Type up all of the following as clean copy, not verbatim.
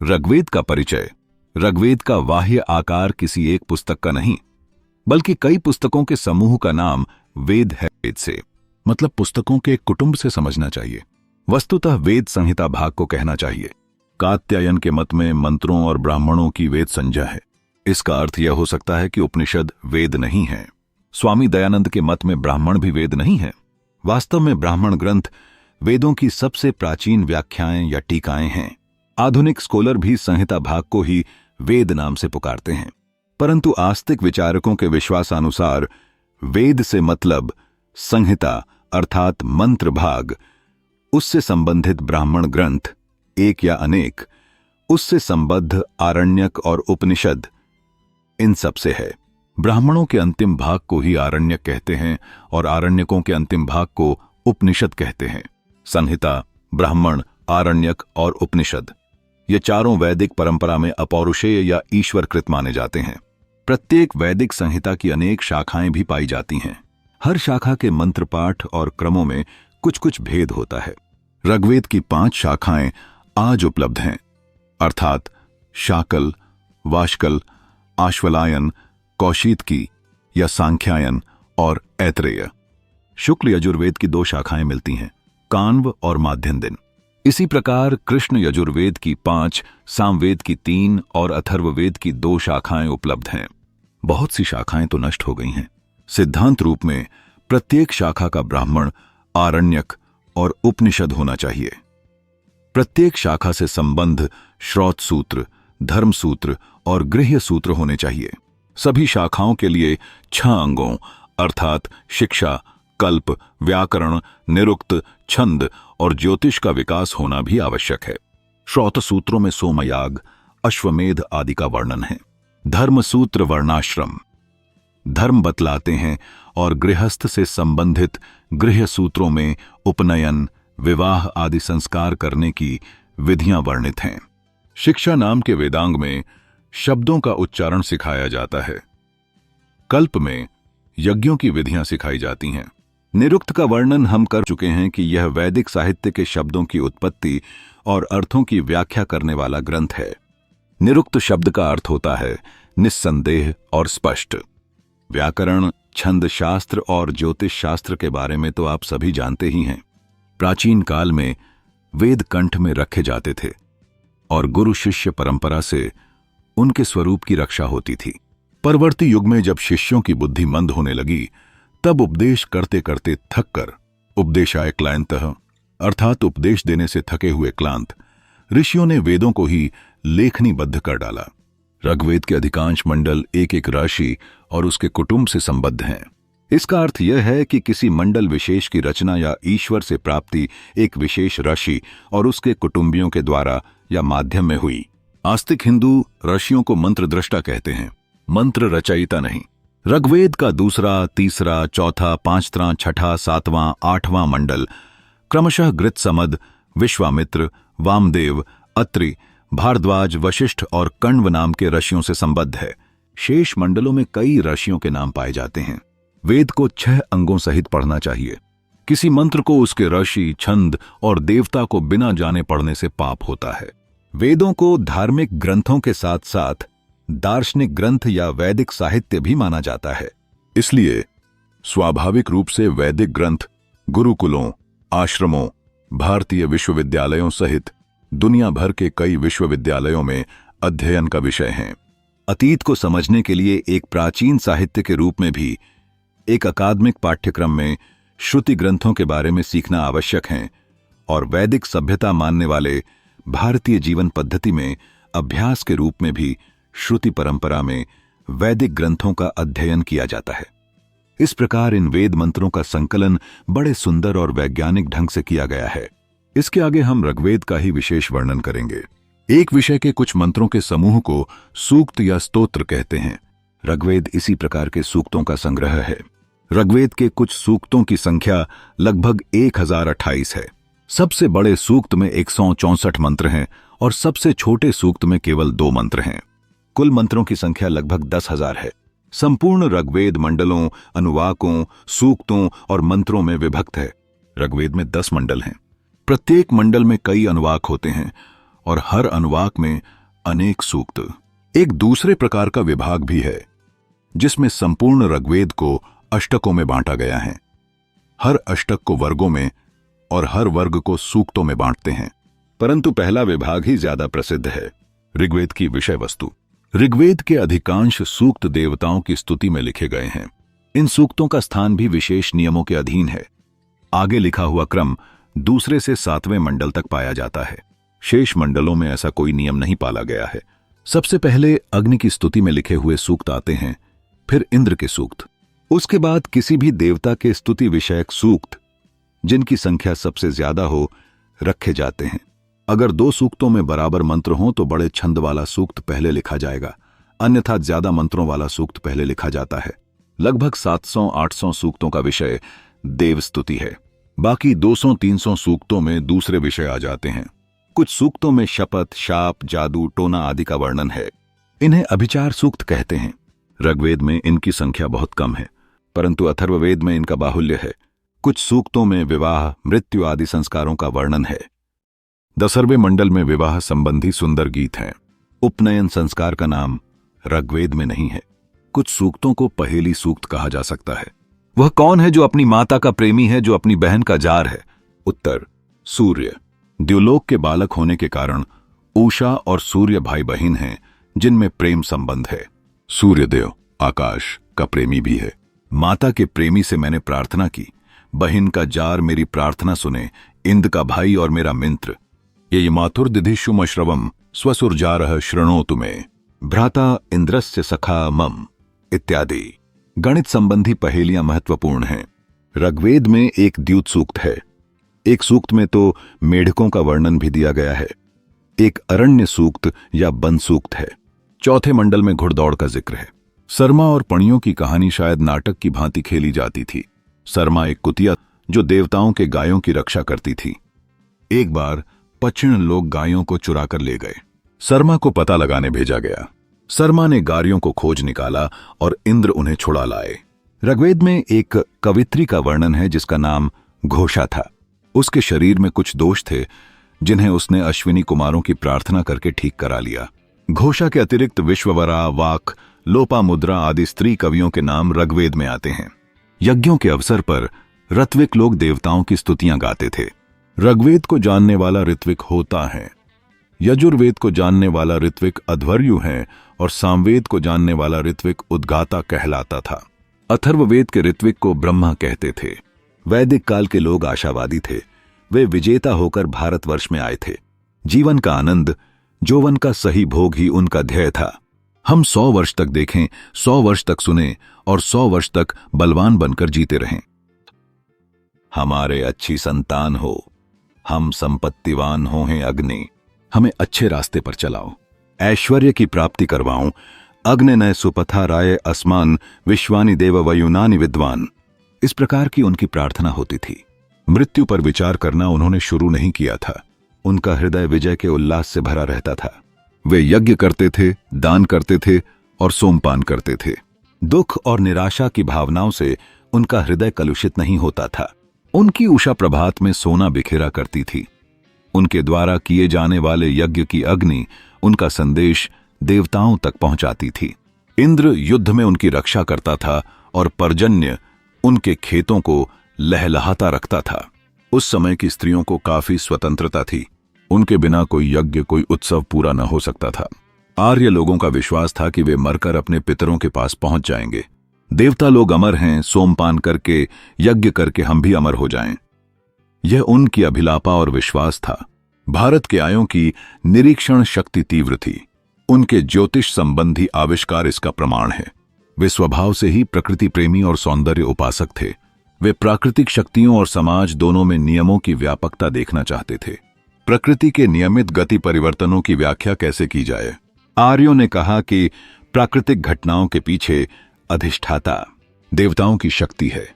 ऋग्वेद का परिचय। ऋग्वेद का बाह्य आकार किसी एक पुस्तक का नहीं, बल्कि कई पुस्तकों के समूह का नाम वेद है। वेद से मतलब पुस्तकों के एक कुटुंब से समझना चाहिए। वस्तुतः वेद संहिता भाग को कहना चाहिए। कात्यायन के मत में मंत्रों और ब्राह्मणों की वेद संज्ञा है। इसका अर्थ यह हो सकता है कि उपनिषद वेद नहीं है। स्वामी दयानंद के मत में ब्राह्मण भी वेद नहीं है। वास्तव में ब्राह्मण ग्रंथ वेदों की सबसे प्राचीन व्याख्याएं या टीकाएं हैं। आधुनिक स्कॉलर भी संहिता भाग को ही वेद नाम से पुकारते हैं, परंतु आस्तिक विचारकों के विश्वासानुसार वेद से मतलब संहिता अर्थात मंत्र भाग, उससे संबंधित ब्राह्मण ग्रंथ एक या अनेक, उससे संबद्ध आरण्यक और उपनिषद, इन सब से है। ब्राह्मणों के अंतिम भाग को ही आरण्यक कहते हैं और आरण्यकों के अंतिम भाग को उपनिषद कहते हैं। संहिता, ब्राह्मण, आरण्यक और उपनिषद, ये चारों वैदिक परंपरा में अपौरुषेय या ईश्वरकृत माने जाते हैं। प्रत्येक वैदिक संहिता की अनेक शाखाएं भी पाई जाती हैं। हर शाखा के मंत्र पाठ और क्रमों में कुछ कुछ भेद होता है। ऋग्वेद की 5 शाखाएं आज उपलब्ध हैं, अर्थात शाकल, वाशकल, आश्वलायन, कौशीतकी या सांख्यायन और ऐत्रेय। शुक्ल यजुर्वेद की 2 शाखाएं मिलती हैं, कान्व और माध्यन्दिन। इसी प्रकार कृष्ण यजुर्वेद की 5, सामवेद की 3 और अथर्ववेद की 2 शाखाएं उपलब्ध हैं। बहुत सी शाखाएं तो नष्ट हो गई हैं। सिद्धांत रूप में प्रत्येक शाखा का ब्राह्मण, आरण्यक और उपनिषद होना चाहिए। प्रत्येक शाखा से संबंध श्रौत सूत्र, धर्म सूत्र और गृह्य सूत्र होने चाहिए। सभी शाखाओं के लिए 6 अंगों अर्थात शिक्षा, कल्प, व्याकरण, निरुक्त, छंद और ज्योतिष का विकास होना भी आवश्यक है। श्रौत सूत्रों में सोमयाग, अश्वमेध आदि का वर्णन है। धर्म सूत्र वर्णाश्रम, धर्म बतलाते हैं और गृहस्थ से संबंधित गृह्य सूत्रों में उपनयन, विवाह आदि संस्कार करने की विधियां वर्णित हैं। शिक्षा नाम के वेदांग में शब्दों का उच्चारण सिखाया जाता है। कल्प में यज्ञों की विधियां सिखाई जाती हैं। निरुक्त का वर्णन हम कर चुके हैं कि यह वैदिक साहित्य के शब्दों की उत्पत्ति और अर्थों की व्याख्या करने वाला ग्रंथ है। निरुक्त शब्द का अर्थ होता है निस्संदेह और स्पष्ट। व्याकरण, छंद शास्त्र और ज्योतिष शास्त्र के बारे में तो आप सभी जानते ही हैं। प्राचीन काल में वेद कंठ में रखे जाते थे और गुरु शिष्य परंपरा से उनके स्वरूप की रक्षा होती थी। परवर्ती युग में जब शिष्यों की बुद्धि मंद होने लगी, तब उपदेश करते करते थक कर उपदेशाय क्लायंतः अर्थात उपदेश देने से थके हुए क्लांत ऋषियों ने वेदों को ही लेखनीबद्ध कर डाला। ऋग्वेद के अधिकांश मंडल एक एक राशि और उसके कुटुंब से संबद्ध हैं। इसका अर्थ यह है कि किसी मंडल विशेष की रचना या ईश्वर से प्राप्ति एक विशेष ऋषि और उसके कुटुंबियों के द्वारा या माध्यम में हुई। आस्तिक हिंदू ऋषियों को मंत्र दृष्टा कहते हैं, मंत्र रचयिता नहीं। ऋग्वेद का 2, 3, 4, 5, 6, 7, 8वां मंडल क्रमशः गृत्समद, विश्वामित्र, वामदेव, अत्रि, भारद्वाज, वशिष्ठ और कण्व नाम के ऋषियों से संबद्ध है। शेष मंडलों में कई ऋषियों के नाम पाए जाते हैं। वेद को 6 अंगों सहित पढ़ना चाहिए। किसी मंत्र को उसके ऋषि, छंद और देवता को बिना जाने पढ़ने से पाप होता है। वेदों को धार्मिक ग्रंथों के साथ साथ दार्शनिक ग्रंथ या वैदिक साहित्य भी माना जाता है। इसलिए स्वाभाविक रूप से वैदिक ग्रंथ गुरुकुलों, आश्रमों, भारतीय विश्वविद्यालयों सहित दुनिया भर के कई विश्वविद्यालयों में अध्ययन का विषय हैं। अतीत को समझने के लिए एक प्राचीन साहित्य के रूप में भी एक अकादमिक पाठ्यक्रम में श्रुति ग्रंथों के बारे में सीखना आवश्यक है और वैदिक सभ्यता मानने वाले भारतीय जीवन पद्धति में अभ्यास के रूप में भी श्रुति परंपरा में वैदिक ग्रंथों का अध्ययन किया जाता है। इस प्रकार इन वेद मंत्रों का संकलन बड़े सुंदर और वैज्ञानिक ढंग से किया गया है। इसके आगे हम ऋग्वेद का ही विशेष वर्णन करेंगे। एक विषय के कुछ मंत्रों के समूह को सूक्त या स्तोत्र कहते हैं। ऋग्वेद इसी प्रकार के सूक्तों का संग्रह है। ऋग्वेद के कुछ सूक्तों की संख्या लगभग 1028 है। सबसे बड़े सूक्त में 164 मंत्र हैं और सबसे छोटे सूक्त में केवल 2 मंत्र हैं। कुल मंत्रों की संख्या लगभग 10,000 है। संपूर्ण ऋग्वेद मंडलों, अनुवाकों, सूक्तों और मंत्रों में विभक्त है। ऋग्वेद में 10 मंडल हैं। प्रत्येक मंडल में कई अनुवाक होते हैं और हर अनुवाक में अनेक सूक्त। एक दूसरे प्रकार का विभाग भी है जिसमें संपूर्ण ऋग्वेद को अष्टकों में बांटा गया है। हर अष्टक को वर्गों में और हर वर्ग को सूक्तों में बांटते हैं, परंतु पहला विभाग ही ज्यादा प्रसिद्ध है। ऋग्वेद की विषय वस्तु। ऋग्वेद के अधिकांश सूक्त देवताओं की स्तुति में लिखे गए हैं। इन सूक्तों का स्थान भी विशेष नियमों के अधीन है। आगे लिखा हुआ क्रम दूसरे से 7वें मंडल तक पाया जाता है। शेष मंडलों में ऐसा कोई नियम नहीं पाला गया है। सबसे पहले अग्नि की स्तुति में लिखे हुए सूक्त आते हैं, फिर इंद्र के सूक्त, उसके बाद किसी भी देवता के स्तुति विषयक सूक्त जिनकी संख्या सबसे ज्यादा हो रखे जाते हैं। अगर 2 सूक्तों में बराबर मंत्र हों तो बड़े छंद वाला सूक्त पहले लिखा जाएगा, अन्यथा ज्यादा मंत्रों वाला सूक्त पहले लिखा जाता है। लगभग 700-800 सूक्तों का विषय देव स्तुति है। बाकी 200-300 सूक्तों में दूसरे विषय आ जाते हैं। कुछ सूक्तों में शपथ, शाप, जादू, टोना आदि का वर्णन है। इन्हें अभिचार सूक्त कहते हैं। ऋग्वेद में इनकी संख्या बहुत कम है, परंतु अथर्ववेद में इनका बाहुल्य है। कुछ सूक्तों में विवाह, मृत्यु आदि संस्कारों का वर्णन है। 10वें मंडल में विवाह संबंधी सुंदर गीत हैं। उपनयन संस्कार का नाम ऋग्वेद में नहीं है। कुछ सूक्तों को पहेली सूक्त कहा जा सकता है। वह कौन है जो अपनी माता का प्रेमी है, जो अपनी बहन का जार है? उत्तर, सूर्य। द्युलोक के बालक होने के कारण उषा और सूर्य भाई बहन हैं जिनमें प्रेम संबंध है। सूर्यदेव आकाश का प्रेमी भी है। माता के प्रेमी से मैंने प्रार्थना की, बहन का जार मेरी प्रार्थना सुने, इंद का भाई और मेरा मित्र। ये माथुर्दिधिशुमश्रवम स्वसुरजारः शृणोतु मे, भ्राता इंद्रस्य सखा मम इत्यादि। गणित संबंधी पहेलियां महत्वपूर्ण हैं। ऋग्वेद में एक द्यूत सूक्त है। एक सूक्त में तो मेढकों का वर्णन भी दिया गया है। एक अरण्य सूक्त या वन सूक्त है। 4थे मंडल में घुड़दौड़ का जिक्र है। सरमा और पणियों की कहानी शायद नाटक की भांति खेली जाती थी। सरमा एक कुतिया जो देवताओं के गायों की रक्षा करती थी। एक बार पक्षिण लोग गायों को चुरा कर ले गए। सरमा को पता लगाने भेजा गया। सरमा ने गायों को खोज निकाला और इंद्र उन्हें छुड़ा लाए। ऋग्वेद में एक कवित्री का वर्णन है जिसका नाम घोषा था। उसके शरीर में कुछ दोष थे जिन्हें उसने अश्विनी कुमारों की प्रार्थना करके ठीक करा लिया। घोषा के अतिरिक्त विश्ववरा, वाक, लोपामुद्रा आदि स्त्री कवियों के नाम ऋग्वेद में आते हैं। यज्ञों के अवसर पर ऋत्विक लोग देवताओं की स्तुतियां गाते थे। ऋग्वेद को जानने वाला ऋत्विक होता है। यजुर्वेद को जानने वाला ऋत्विक अध्वर्यु है और सामवेद को जानने वाला ऋत्विक उद्गाता कहलाता था। अथर्ववेद के ऋत्विक को ब्रह्मा कहते थे। वैदिक काल के लोग आशावादी थे। वे विजेता होकर भारतवर्ष में आए थे। जीवन का आनंद, यौवन का सही भोग ही उनका ध्येय था। हम 100 वर्ष तक देखें, 100 वर्ष तक सुने और 100 वर्ष तक बलवान बनकर जीते रहें। हमारे अच्छी संतान हो, हम संपत्तिवान हो हैं अग्नि, हमें अच्छे रास्ते पर चलाओ, ऐश्वर्य की प्राप्ति करवाऊं, अग्नि नय सुपथा राय अस्मान विश्वानि देव वयुनानि विद्वान। इस प्रकार की उनकी प्रार्थना होती थी। मृत्यु पर विचार करना उन्होंने शुरू नहीं किया था। उनका हृदय विजय के उल्लास से भरा रहता था। वे यज्ञ करते थे, दान करते थे और सोमपान करते थे। दुख और निराशा की भावनाओं से उनका हृदय कलुषित नहीं होता था। उनकी उषा प्रभात में सोना बिखेरा करती थी। उनके द्वारा किए जाने वाले यज्ञ की अग्नि उनका संदेश देवताओं तक पहुंचाती थी। इंद्र युद्ध में उनकी रक्षा करता था और पर्जन्य उनके खेतों को लहलहाता रखता था। उस समय की स्त्रियों को काफी स्वतंत्रता थी। उनके बिना कोई यज्ञ, कोई उत्सव पूरा न हो सकता था। आर्य लोगों का विश्वास था कि वे मरकर अपने पितरों के पास पहुंच जाएंगे। देवता लोग अमर हैं, सोमपान करके, यज्ञ करके हम भी अमर हो जाएं। यह उनकी अभिलापा और विश्वास था। भारत के आयों की निरीक्षण शक्ति तीव्र थी। उनके ज्योतिष संबंधी आविष्कार इसका प्रमाण है। वे स्वभाव से ही प्रकृति प्रेमी और सौंदर्य उपासक थे। वे प्राकृतिक शक्तियों और समाज दोनों में नियमों की व्यापकता देखना चाहते थे। प्रकृति के नियमित गति परिवर्तनों की व्याख्या कैसे की जाए? आर्यों ने कहा कि प्राकृतिक घटनाओं के पीछे अधिष्ठाता देवताओं की शक्ति है।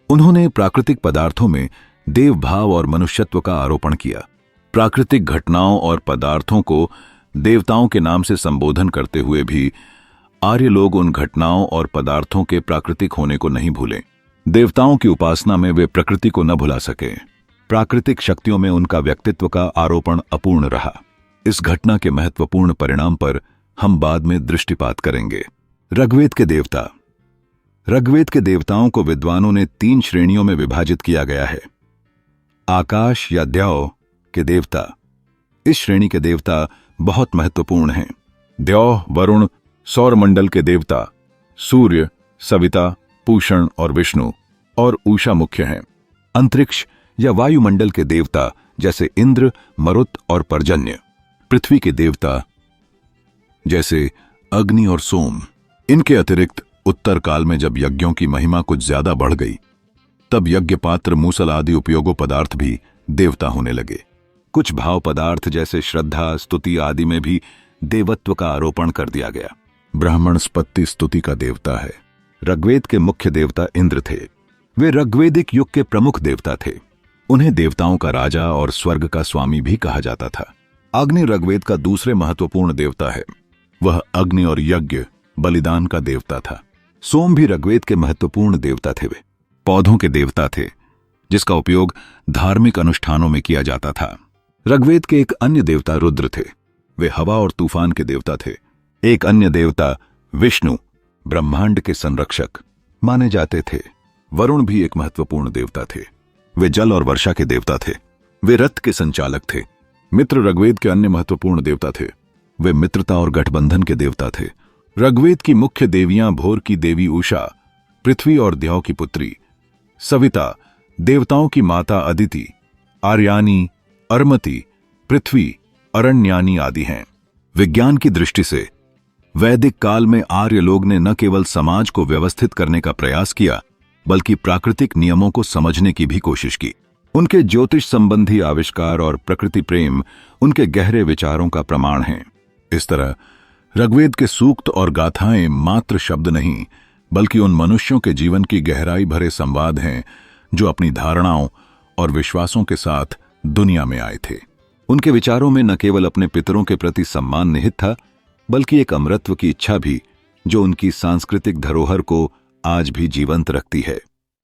उन्होंने प्राकृतिक पदार्थों में देव भाव और मनुष्यत्व का आरोपण किया। प्राकृतिक घटनाओं और पदार्थों को देवताओं के नाम से संबोधन करते हुए भी आर्य लोग उन घटनाओं और पदार्थों के प्राकृतिक होने को नहीं भूले। देवताओं की उपासना में वे प्रकृति को न भुला सके। प्राकृतिक शक्तियों में उनका व्यक्तित्व का आरोपण अपूर्ण रहा। इस घटना के महत्वपूर्ण परिणाम पर हम बाद में दृष्टिपात करेंगे। ऋग्वेद के देवता। ऋग्वेद के देवताओं को विद्वानों ने 3 श्रेणियों में विभाजित किया गया है। आकाश या द्यौ के देवता। इस श्रेणी के देवता बहुत महत्वपूर्ण हैं। द्यौ वरुण, सौरमंडल के देवता सूर्य, सविता, पूषण और विष्णु और उषा मुख्य हैं। अंतरिक्ष या वायुमंडल के देवता जैसे इंद्र, मरुत और पर्जन्य। पृथ्वी के देवता जैसे अग्नि और सोम। इनके अतिरिक्त उत्तर काल में जब यज्ञों की महिमा कुछ ज्यादा बढ़ गई, तब यज्ञ पात्र, मूसल आदि उपयोगों पदार्थ भी देवता होने लगे। कुछ भाव पदार्थ जैसे श्रद्धा, स्तुति आदि में भी देवत्व का आरोपण कर दिया गया। ब्राह्मण स्पत्ति स्तुति का देवता है। ऋग्वेद के मुख्य देवता इंद्र थे। वे ऋग्वेदिक युग के प्रमुख देवता थे। उन्हें देवताओं का राजा और स्वर्ग का स्वामी भी कहा जाता था। अग्नि ऋग्वेद का दूसरे महत्वपूर्ण देवता है। वह अग्नि और यज्ञ, बलिदान का देवता था। सोम भी ऋग्वेद के महत्वपूर्ण देवता थे। वे पौधों के देवता थे, जिसका उपयोग धार्मिक अनुष्ठानों में किया जाता था। ऋग्वेद के एक अन्य देवता रुद्र थे। वे हवा और तूफान के देवता थे। एक अन्य देवता विष्णु ब्रह्मांड के संरक्षक माने जाते थे। वरुण भी एक महत्वपूर्ण देवता थे। वे जल और वर्षा के देवता थे। वे रथ के संचालक थे। मित्र ऋग्वेद के अन्य महत्वपूर्ण देवता थे। वे मित्रता और गठबंधन के देवता थे। ऋग्वेद की मुख्य देवियां भोर की देवी उषा, पृथ्वी और द्यौ की पुत्री सविता, देवताओं की माता अदिति, आर्यानी, अर्मति, पृथ्वी, अरण्यानी आदि हैं। विज्ञान की दृष्टि से वैदिक काल में आर्य लोग ने न केवल समाज को व्यवस्थित करने का प्रयास किया, बल्कि प्राकृतिक नियमों को समझने की भी कोशिश की। उनके ज्योतिष संबंधी आविष्कार और प्रकृति प्रेम उनके गहरे विचारों का प्रमाण हैं। इस तरह ऋग्वेद के सूक्त और गाथाएं मात्र शब्द नहीं, बल्कि उन मनुष्यों के जीवन की गहराई भरे संवाद हैं जो अपनी धारणाओं और विश्वासों के साथ दुनिया में आए थे। उनके विचारों में न केवल अपने पितरों के प्रति सम्मान निहित था, बल्कि एक अमरत्व की इच्छा भी, जो उनकी सांस्कृतिक धरोहर को आज भी जीवंत रखती है।